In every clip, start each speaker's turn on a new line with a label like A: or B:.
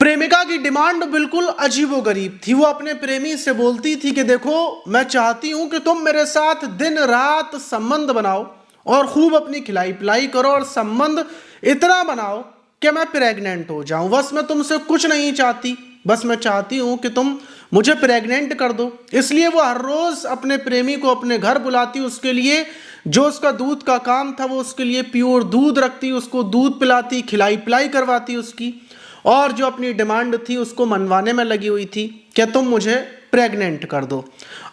A: प्रेमिका की डिमांड बिल्कुल अजीबोगरीब थी। वो अपने प्रेमी से बोलती थी कि देखो, मैं चाहती हूं कि तुम मेरे साथ दिन रात संबंध बनाओ और खूब अपनी खिलाई पिलाई करो और संबंध इतना बनाओ कि मैं प्रेग्नेंट हो जाऊं। बस मैं तुमसे कुछ नहीं चाहती, बस मैं चाहती हूं कि तुम मुझे प्रेग्नेंट कर दो। इसलिए वो हर रोज अपने प्रेमी को अपने घर बुलाती, उसके लिए जो उसका दूध का काम था वो उसके लिए प्योर दूध रखती, उसको दूध पिलाती, खिलाई पिलाई करवाती उसकी, और जो अपनी डिमांड थी उसको मनवाने में लगी हुई थी कि तुम मुझे प्रेग्नेंट कर दो।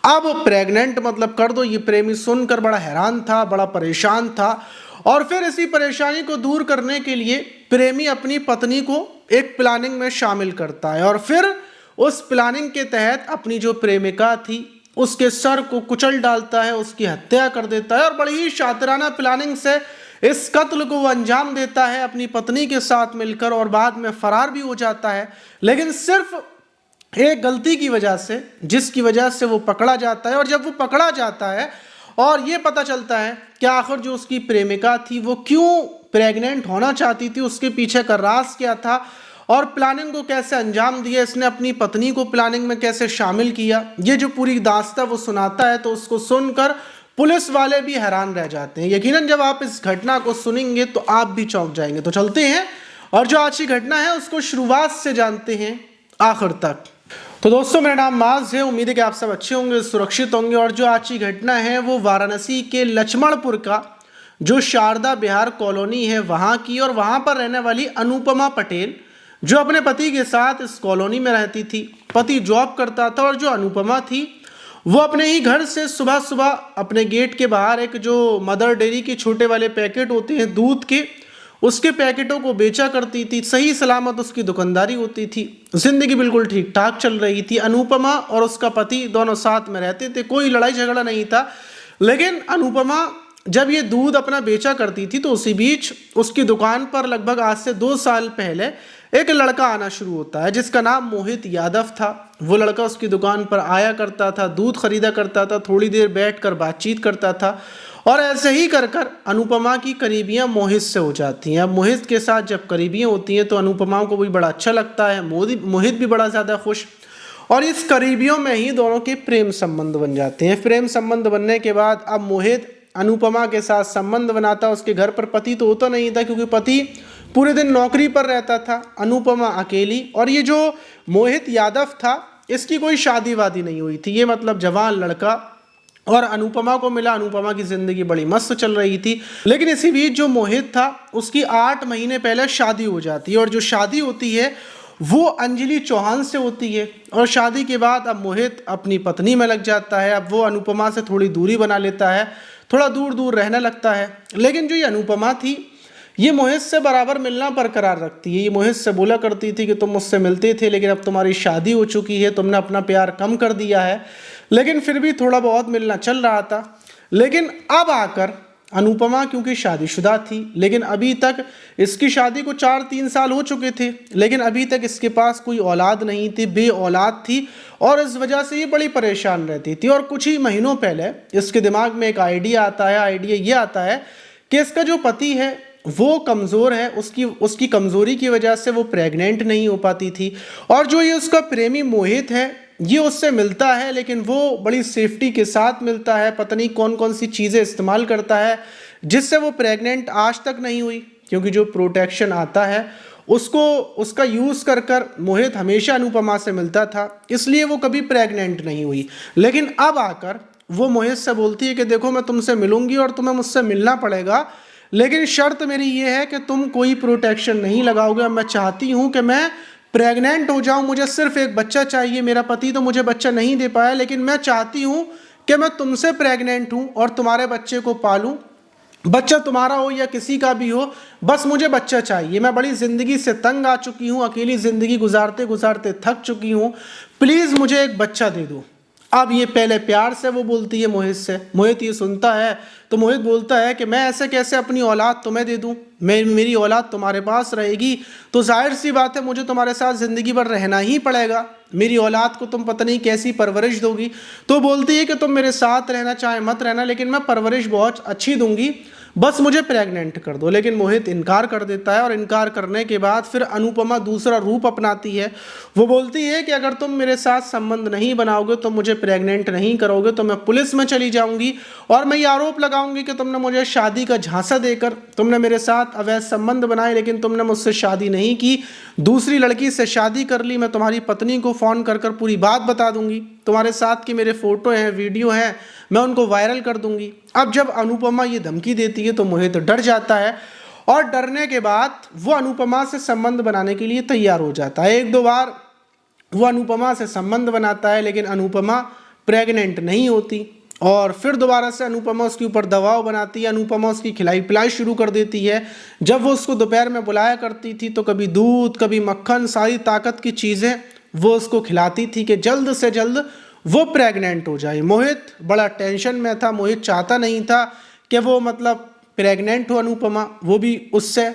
A: अब प्रेग्नेंट मतलब कर दो, ये प्रेमी सुनकर बड़ा हैरान था, बड़ा परेशान था। और फिर इसी परेशानी को दूर करने के लिए प्रेमी अपनी पत्नी को एक प्लानिंग में शामिल करता है और फिर उस प्लानिंग के तहत अपनी जो प्रेमिका थी उसके सर को कुचल डालता है, उसकी हत्या कर देता है और बड़ी ही शातिराना प्लानिंग से इस कत्ल को वो अंजाम देता है अपनी पत्नी के साथ मिलकर, और बाद में फरार भी हो जाता है। लेकिन सिर्फ एक गलती की वजह से, जिसकी वजह से वो पकड़ा जाता है। और जब वो पकड़ा जाता है और ये पता चलता है कि आखिर जो उसकी प्रेमिका थी वो क्यों प्रेग्नेंट होना चाहती थी, उसके पीछे का राज क्या था और प्लानिंग को कैसे अंजाम दिया, इसने अपनी पत्नी को प्लानिंग में कैसे शामिल किया, ये जो पूरी दास्तां वो सुनाता है, तो उसको सुनकर पुलिस वाले भी हैरान रह जाते हैं। यकीनन जब आप इस घटना को सुनेंगे तो आप भी चौंक जाएंगे। तो चलते हैं और जो आज की घटना है उसको शुरुआत से जानते हैं आखिर तक। तो दोस्तों, मेरा नाम माज है, उम्मीद है कि आप सब अच्छे होंगे, सुरक्षित होंगे। और जो आज की घटना है वो वाराणसी के लक्ष्मणपुर का जो शारदा बिहार कॉलोनी है वहाँ की, और वहाँ पर रहने वाली अनुपमा पटेल जो अपने पति के साथ इस कॉलोनी में रहती थी। पति जॉब करता था और जो अनुपमा थी वो अपने ही घर से सुबह सुबह अपने गेट के बाहर एक जो मदर डेयरी के छोटे वाले पैकेट होते हैं दूध के, उसके पैकेटों को बेचा करती थी। सही सलामत उसकी दुकानदारी होती थी, जिंदगी बिल्कुल ठीक ठाक चल रही थी। अनुपमा और उसका पति दोनों साथ में रहते थे, कोई लड़ाई झगड़ा नहीं था। लेकिन अनुपमा जब ये दूध अपना बेचा करती थी तो उसी बीच उसकी दुकान पर लगभग आज से 2 साल पहले एक लड़का आना शुरू होता है जिसका नाम मोहित यादव था। वो लड़का उसकी दुकान पर आया करता था, दूध खरीदा करता था, थोड़ी देर बैठकर बातचीत करता था, और ऐसे ही कर कर अनुपमा की करीबियां मोहित से हो जाती हैं। अब मोहित के साथ जब करीबियां होती हैं तो अनुपमा को भी बड़ा अच्छा लगता है, मोहित भी बड़ा ज़्यादा खुश, और इस करीबियों में ही दोनों के प्रेम संबंध बन जाते हैं। प्रेम संबंध बनने के बाद अब मोहित अनुपमा के साथ संबंध बनाता। उसके घर पर पति तो होता नहीं था क्योंकि पति पूरे दिन नौकरी पर रहता था, अनुपमा अकेली। और ये जो मोहित यादव था इसकी कोई शादी वादी नहीं हुई थी, ये मतलब जवान लड़का और अनुपमा को मिला। अनुपमा की जिंदगी बड़ी मस्त चल रही थी। लेकिन इसी बीच जो मोहित था उसकी 8 महीने पहले शादी हो जाती है, और जो शादी होती है वो अंजलि चौहान से होती है। और शादी के बाद अब मोहित अपनी पत्नी में लग जाता है। अब वो अनुपमा से थोड़ी दूरी बना लेता है, थोड़ा दूर दूर रहने लगता है। लेकिन जो ये अनुपमा थी ये मोहित से बराबर मिलना बरकरार रखती है। ये मोहित से बोला करती थी कि तुम मुझसे मिलते थे लेकिन अब तुम्हारी शादी हो चुकी है, तुमने अपना प्यार कम कर दिया है। लेकिन फिर भी थोड़ा बहुत मिलना चल रहा था। लेकिन अब आकर अनुपमा क्योंकि शादीशुदा थी, लेकिन अभी तक इसकी शादी को 4-3 साल हो चुके थे, लेकिन अभी तक इसके पास कोई औलाद नहीं थी, बे औलाद थी, और इस वजह से ये बड़ी परेशान रहती थी। और कुछ ही महीनों पहले इसके दिमाग में एक आइडिया आता है। आइडिया ये आता है कि इसका जो पति है वो कमज़ोर है, उसकी कमज़ोरी की वजह से वो प्रेग्नेंट नहीं हो पाती थी। और जो ये उसका प्रेमी मोहित है ये उससे मिलता है, लेकिन वो बड़ी सेफ्टी के साथ मिलता है। पता नहीं कौन कौन सी चीज़ें इस्तेमाल करता है जिससे वो प्रेग्नेंट आज तक नहीं हुई, क्योंकि जो प्रोटेक्शन आता है उसका यूज़ कर कर मोहित हमेशा अनुपमा से मिलता था, इसलिए वो कभी प्रेग्नेंट नहीं हुई। लेकिन अब आकर वो मोहित से बोलती है कि देखो, मैं तुमसे मिलूंगी और तुम्हें मुझसे मिलना पड़ेगा, लेकिन शर्त मेरी ये है कि तुम कोई प्रोटेक्शन नहीं लगाओगे। मैं चाहती हूँ कि मैं प्रेग्नेंट हो जाऊँ, मुझे सिर्फ एक बच्चा चाहिए। मेरा पति तो मुझे बच्चा नहीं दे पाया, लेकिन मैं चाहती हूँ कि मैं तुमसे प्रेग्नेंट हूँ और तुम्हारे बच्चे को पालूँ। बच्चा तुम्हारा हो या किसी का भी हो, बस मुझे बच्चा चाहिए। मैं बड़ी ज़िंदगी से तंग आ चुकी हूँ, अकेली ज़िंदगी गुजारते गुजारते थक चुकी हूँ, प्लीज़ मुझे एक बच्चा दे दो। अब ये पहले प्यार से वो बोलती है मोहित से। मोहित ये सुनता है तो मोहित बोलता है कि मैं ऐसे कैसे अपनी औलाद तुम्हें दे दूँ, मेरी औलाद तुम्हारे पास रहेगी तो जाहिर सी बात है मुझे तुम्हारे साथ ज़िंदगी भर रहना ही पड़ेगा। मेरी औलाद को तुम पता नहीं कैसी परवरिश दोगी। तो बोलती है कि तुम मेरे साथ रहना चाहे मत रहना, लेकिन मैं परवरिश बहुत अच्छी दूंगी। बस मुझे प्रेग्नेंट कर दो। लेकिन मोहित इनकार कर देता है और इनकार करने के बाद फिर अनुपमा दूसरा रूप अपनाती है। वो बोलती है कि अगर तुम मेरे साथ संबंध नहीं बनाओगे, तो मुझे प्रेग्नेंट नहीं करोगे, तो मैं पुलिस में चली जाऊंगी और मैं ये आरोप लगाऊंगी कि तुमने मुझे शादी का झांसा देकर तुमने मेरे साथ अवैध संबंध बनाए, लेकिन तुमने मुझसे शादी नहीं की, दूसरी लड़की से शादी कर ली। मैं तुम्हारी पत्नी को फ़ोन कर कर पूरी बात बता दूंगी, तुम्हारे साथ की मेरे फोटो हैं, वीडियो हैं, मैं उनको वायरल कर दूंगी। अब जब अनुपमा ये धमकी देती है तो मोहित डर जाता है और डरने के बाद वो अनुपमा से संबंध बनाने के लिए तैयार हो जाता है। एक दो बार वो अनुपमा से संबंध बनाता है, लेकिन अनुपमा प्रेग्नेंट नहीं होती और फिर दोबारा से अनुपमा उसके ऊपर दबाव बनाती है। अनुपमा उसकी खिलाई पिलाई शुरू कर देती है। जब वो उसको दोपहर में बुलाया करती थी तो कभी दूध, कभी मक्खन, सारी ताकत की चीज़ें वो उसको खिलाती थी कि जल्द से जल्द वो प्रेग्नेंट हो जाए। मोहित बड़ा टेंशन में था। मोहित चाहता नहीं था कि वो मतलब प्रेग्नेंट हो अनुपमा, वो भी उससे।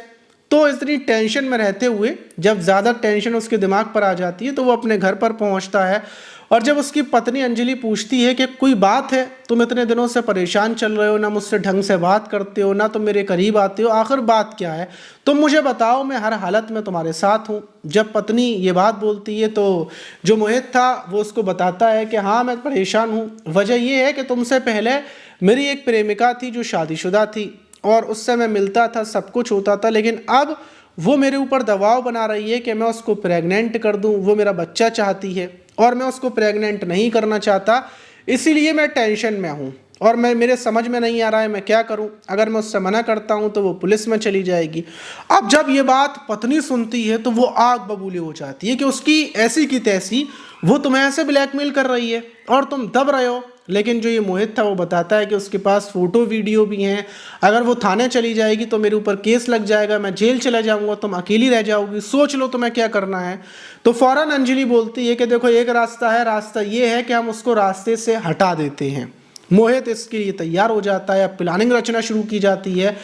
A: तो इतनी टेंशन में रहते हुए जब ज़्यादा टेंशन उसके दिमाग पर आ जाती है तो वो अपने घर पर पहुंचता है और जब उसकी पत्नी अंजलि पूछती है कि कोई बात है, तुम इतने दिनों से परेशान चल रहे हो, ना मुझसे ढंग से बात करते हो, ना तुम मेरे करीब आते हो, आखिर बात क्या है, तुम मुझे बताओ, मैं हर हालत में तुम्हारे साथ हूँ। जब पत्नी ये बात बोलती है तो जो मोहित था वो उसको बताता है कि हाँ मैं परेशान हूँ, वजह ये है कि तुमसे पहले मेरी एक प्रेमिका थी जो शादीशुदा थी और उससे मैं मिलता था, सब कुछ होता था, लेकिन अब वो मेरे ऊपर दबाव बना रही है कि मैं उसको प्रेग्नेंट कर दूं। वो मेरा बच्चा चाहती है और मैं उसको प्रेग्नेंट नहीं करना चाहता, इसीलिए मैं टेंशन में हूँ और मेरे समझ में नहीं आ रहा है मैं क्या करूँ। अगर मैं उससे मना करता हूँ तो वो पुलिस में चली जाएगी। अब जब ये बात पत्नी सुनती है तो वो आग बबूले हो जाती है कि उसकी ऐसी की तैसी वो तुम्हें ऐसे ब्लैकमेल कर रही है और तुम दब रहे हो। लेकिन जो ये मोहित था वो बताता है कि उसके पास फोटो वीडियो भी हैं, अगर वो थाने चली जाएगी तो मेरे ऊपर केस लग जाएगा, मैं जेल चला जाऊंगा, तुम अकेली रह जाओगी, सोच लो तुम्हें क्या करना है। तो फौरन अंजलि बोलती है कि देखो एक रास्ता है, रास्ता ये है कि हम उसको रास्ते से हटा देते हैं। मोहित इसके लिए तैयार हो जाता है। प्लानिंग रचना शुरू की जाती है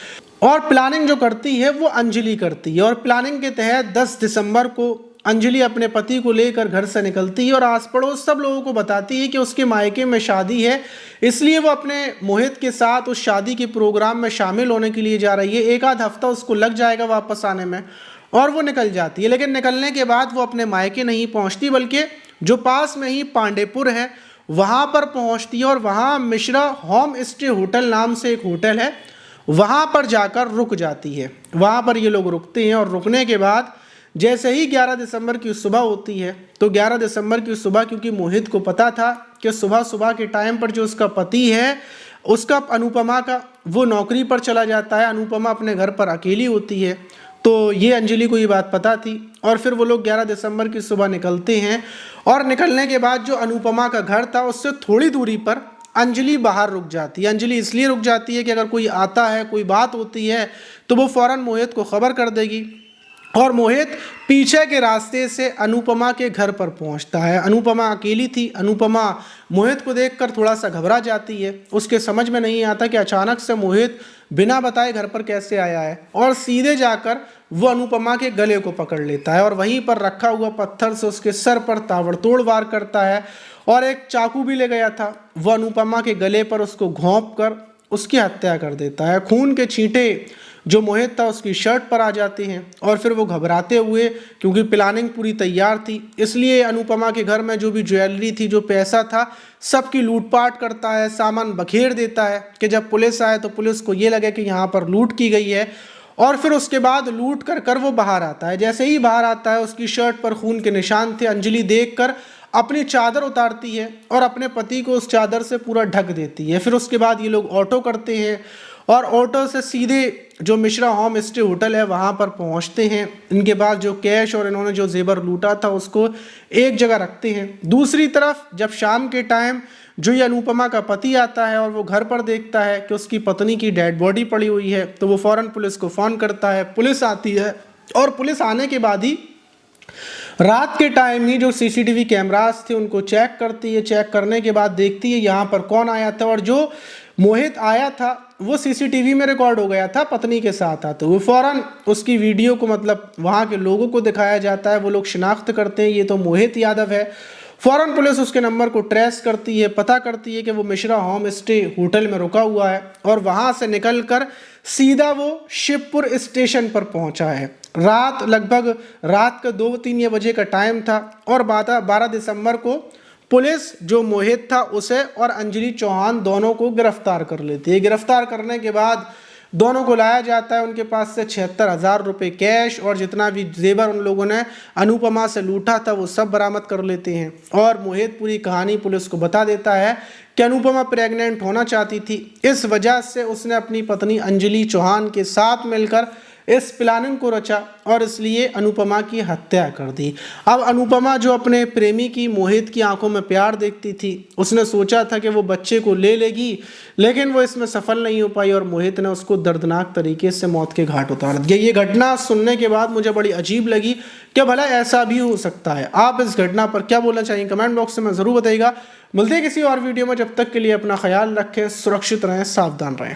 A: और प्लानिंग जो करती है वो अंजलि करती है और प्लानिंग के तहत 10 दिसंबर को अंजलि अपने पति को लेकर घर से निकलती है और आस पड़ोस सब लोगों को बताती है कि उसके मायके में शादी है, इसलिए वो अपने मोहित के साथ उस शादी के प्रोग्राम में शामिल होने के लिए जा रही है। एक आध हफ्ता उसको लग जाएगा वापस आने में और वो निकल जाती है। लेकिन निकलने के बाद वो अपने मायके नहीं पहुंचती, बल्कि जो पास में ही पांडेपुर है वहाँ पर पहुँचती है और वहाँ मिश्रा होम स्टे होटल नाम से एक होटल है, वहाँ पर जाकर रुक जाती है। वहाँ पर ये लोग रुकते हैं और रुकने के बाद जैसे ही 11 दिसंबर की सुबह होती है तो 11 दिसंबर की सुबह, क्योंकि मोहित को पता था कि सुबह सुबह के टाइम पर जो उसका पति है उसका अनुपमा का वो नौकरी पर चला जाता है, अनुपमा अपने घर पर अकेली होती है, तो ये अंजलि को ये बात पता थी। और फिर वो लोग 11 दिसंबर की सुबह निकलते हैं और निकलने के बाद जो अनुपमा का घर था उससे थोड़ी दूरी पर अंजलि बाहर रुक जाती है। अंजलि इसलिए रुक जाती है कि अगर कोई आता है, कोई बात होती है तो वो फ़ौरन मोहित को खबर कर देगी और मोहित पीछे के रास्ते से अनुपमा के घर पर पहुंचता है। अनुपमा अकेली थी। अनुपमा मोहित को देखकर थोड़ा सा घबरा जाती है। उसके समझ में नहीं आता कि अचानक से मोहित बिना बताए घर पर कैसे आया है और सीधे जाकर वो अनुपमा के गले को पकड़ लेता है और वहीं पर रखा हुआ पत्थर से उसके सर पर ताबड़तोड़ वार करता है और एक चाकू भी ले गया था वो अनुपमा के गले पर उसको घोंप कर उसकी हत्या कर देता है। खून के छींटे जो मोहित था उसकी शर्ट पर आ जाते हैं और फिर वो घबराते हुए, क्योंकि प्लानिंग पूरी तैयार थी, इसलिए अनुपमा के घर में जो भी ज्वेलरी थी, जो पैसा था, सबकी लूटपाट करता है, सामान बखेर देता है कि जब पुलिस आए तो पुलिस को ये लगे कि यहाँ पर लूट की गई है। और फिर उसके बाद लूट कर वो बाहर आता है। जैसे ही बाहर आता है उसकी शर्ट पर खून के निशान थे। अंजलि देखकर अपनी चादर उतारती है और अपने पति को उस चादर से पूरा ढक देती है। फिर उसके बाद ये लोग ऑटो करते हैं और ऑटो से सीधे जो मिश्रा होम स्टे होटल है वहाँ पर पहुँचते हैं। इनके पास जो कैश और इन्होंने जो जेवर लूटा था उसको एक जगह रखते हैं। दूसरी तरफ जब शाम के टाइम जो ये अनुपमा का पति आता है और वो घर पर देखता है कि उसकी पत्नी की डेड बॉडी पड़ी हुई है तो वो फ़ौरन पुलिस को फ़ोन करता है। पुलिस आती है और पुलिस आने के बाद ही रात के टाइम ही जो सीसीटीवी कैमरास थे उनको चेक करती है। चेक करने के बाद देखती है यहाँ पर कौन आया था और जो मोहित आया था वो सीसीटीवी में रिकॉर्ड हो गया था पत्नी के साथ आते हुए। फ़ौरन उसकी वीडियो को मतलब वहाँ के लोगों को दिखाया जाता है। वो लोग शिनाख्त करते हैं ये तो मोहित यादव है। फ़ौरन पुलिस उसके नंबर को ट्रेस करती है, पता करती है कि वो मिश्रा होम स्टे होटल में रुका हुआ है और वहाँ से निकल कर सीधा वो शिवपुर स्टेशन पर पहुंचा है। लगभग रात का 2-3 बजे का टाइम था और 12 दिसंबर को पुलिस जो मोहित था उसे और अंजलि चौहान दोनों को गिरफ्तार कर लेती है। गिरफ्तार करने के बाद दोनों को लाया जाता है। उनके पास से 76,000 रुपये कैश और जितना भी जेवर उन लोगों ने अनुपमा से लूटा था वो सब बरामद कर लेते हैं। और मोहित पूरी कहानी पुलिस को बता देता है कि अनुपमा प्रेग्नेंट होना चाहती थी, इस वजह से उसने अपनी पत्नी अंजलि चौहान के साथ मिलकर इस प्लानिंग को रचा और इसलिए अनुपमा की हत्या कर दी। अब अनुपमा जो अपने प्रेमी की मोहित की आंखों में प्यार देखती थी, उसने सोचा था कि वो बच्चे को ले लेगी, लेकिन वो इसमें सफल नहीं हो पाई और मोहित ने उसको दर्दनाक तरीके से मौत के घाट उतार दिया। ये घटना सुनने के बाद मुझे बड़ी अजीब लगी कि भला ऐसा भी हो सकता है। आप इस घटना पर क्या बोलना चाहिए कमेंट बॉक्स में ज़रूर बताइएगा। मिलते हैं किसी और वीडियो में, जब तक के लिए अपना ख्याल रखें, सुरक्षित रहें, सावधान रहें।